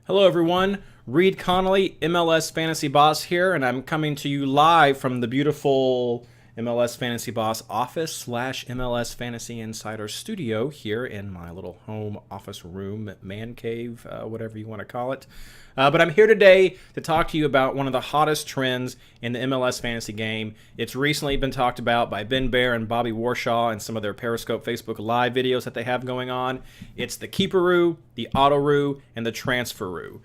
Hello everyone, Reed Connolly, MLS Fantasy Boss here, and I'm coming to you live from the beautiful MLS Fantasy Boss office slash MLS Fantasy Insider studio here in my little home office room, man cave, whatever you want to call it. But I'm here today to talk to you about one of the hottest trends in the MLS fantasy game. It's recently been talked about by Ben Bear and Bobby Warshaw and some of their Periscope Facebook Live videos that they have going on. It's the Keeperoo, the Autoroo, and the Transferoo.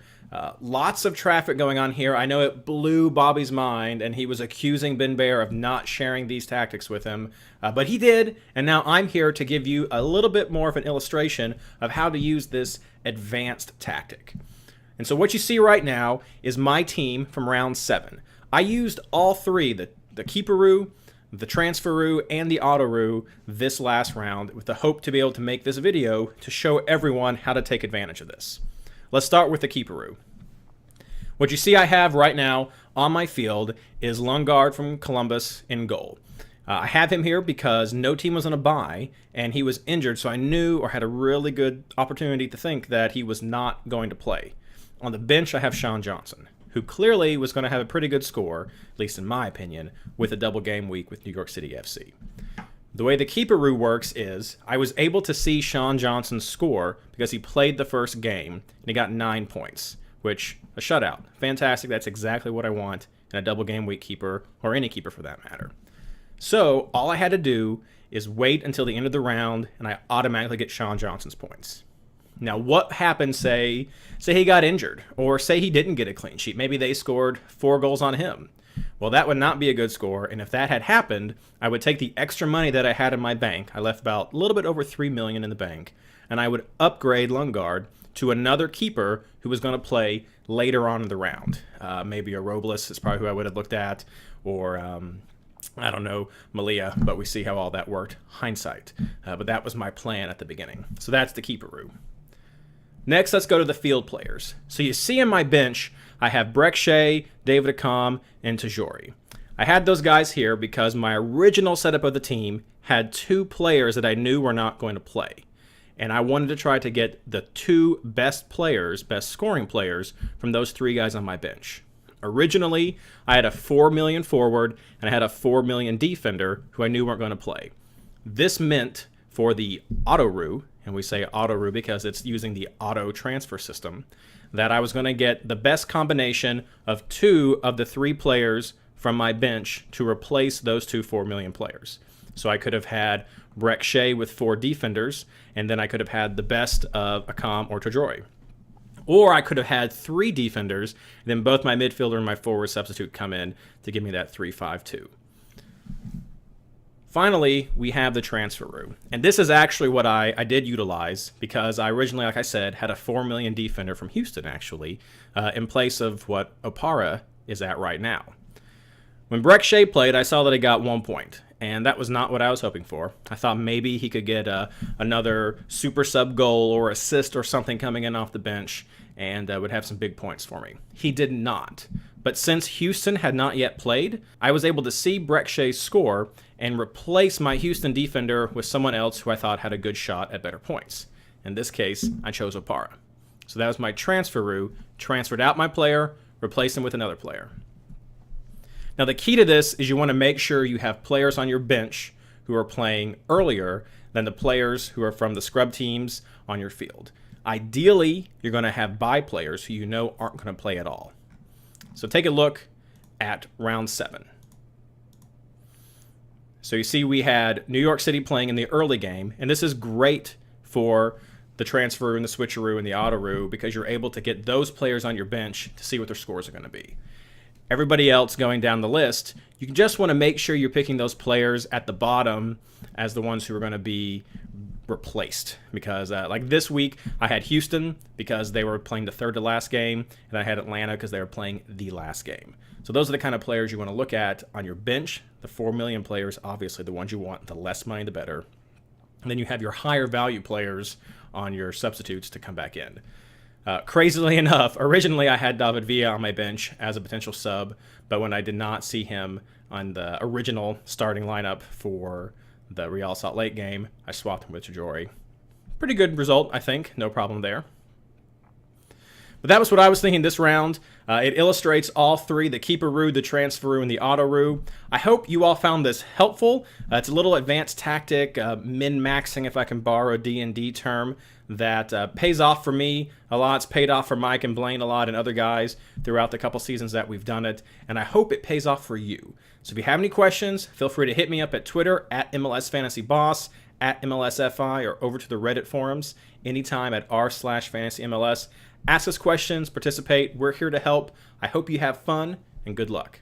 Lots of traffic going on here. I know it blew Bobby's mind, and he was accusing Ben Bear of not sharing these tactics with him, but he did, and now I'm here to give you a little bit more of an illustration of how to use this advanced tactic. And so what you see right now is my team from round 7. I used all three, the Keeperoo, the Transferoo, and the Autoroo this last round with the hope to be able to make this video to show everyone how to take advantage of this. Let's start with the Keeperoo. What you see I have right now on my field is Lundgaard from Columbus in goal. I have him here because no team was on a bye, and he was injured, so I knew or had a really good opportunity to think that he was not going to play. On the bench, I have Shawn Johnson, who clearly was going to have a pretty good score, at least in my opinion, with a double game week with New York City FC. The way the Keeperoo works is I was able to see Shawn Johnson's score because he played the first game, and he got 9 points, which, a shutout. Fantastic, that's exactly what I want in a double game week keeper, or any keeper for that matter. So all I had to do is wait until the end of the round, and I automatically get Shawn Johnson's points. Now, what happened, say he got injured, or say he didn't get a clean sheet. Maybe they scored 4 goals on him. Well, that would not be a good score, and if that had happened, I would take the extra money that I had in my bank. I left about a little bit over $3 million in the bank, and I would upgrade Lundgaard to another keeper who was going to play later on in the round. Maybe a Robles is probably who I would have looked at, or I don't know, Malia, but we see how all that worked. Hindsight. But that was my plan at the beginning. So that's the Keeperoo. Next, let's go to the field players. So you see in my bench, I have Brek Shea, David Accam, and Tajori. I had those guys here because my original setup of the team had 2 players that I knew were not going to play. And I wanted to try to get the 2 best players, best scoring players, from those 3 guys on my bench. Originally, I had a $4 million forward, and I had a $4 million defender who I knew weren't going to play. This meant for the Autoroo, and we say Autoroo because it's using the auto transfer system, that I was going to get the best combination of 2 of the 3 players from my bench to replace those 2 $4 million players. So I could have had Brek Shea with 4 defenders, and then I could have had the best of Accam or Tajori. Or I could have had 3 defenders, and then both my midfielder and my forward substitute come in to give me that 3-5-2. Finally, we have the Transferoo. And this is actually what I did utilize because I originally, like I said, had a $4 million defender from Houston, actually, in place of what Opara is at right now. When Brek Shea played, I saw that he got 1 point, and that was not what I was hoping for. I thought maybe he could get another super sub goal or assist or something coming in off the bench and would have some big points for me. He did not. But since Houston had not yet played, I was able to see Brek Shea's score and replace my Houston defender with someone else who I thought had a good shot at better points. In this case, I chose Opara. So that was my Transferoo, transferred out my player, replaced him with another player. Now the key to this is you want to make sure you have players on your bench who are playing earlier than the players who are from the scrub teams on your field. Ideally, you're going to have bye players who you know aren't going to play at all. So take a look at round 7. So you see we had New York City playing in the early game, and this is great for the Transferoo and the Switcheroo and the Autoroo because you're able to get those players on your bench to see what their scores are going to be. Everybody else going down the list, you just want to make sure you're picking those players at the bottom as the ones who are going to be replaced. Because like this week, I had Houston because they were playing the third to last game, and I had Atlanta because they were playing the last game. So those are the kind of players you want to look at on your bench. The 4 million players, obviously the ones you want, the less money, the better. And then you have your higher value players on your substitutes to come back in. Crazily enough, originally I had David Villa on my bench as a potential sub, but when I did not see him on the original starting lineup for the Real Salt Lake game, I swapped him with Tajori. Pretty good result, I think. No problem there. But that was what I was thinking this round. It illustrates all three, the Keeperoo, the Transferoo, and the Autoroo. I hope you all found this helpful. It's a little advanced tactic, min-maxing, if I can borrow a D&D term, that pays off for me a lot. It's paid off for Mike and Blaine a lot and other guys throughout the couple seasons that we've done it. And I hope it pays off for you. So if you have any questions, feel free to hit me up at Twitter, at MLS Fantasy Boss, at MLSFI, or over to the Reddit forums anytime at r/FantasyMLS. Ask us questions, participate. We're here to help. I hope you have fun, and good luck.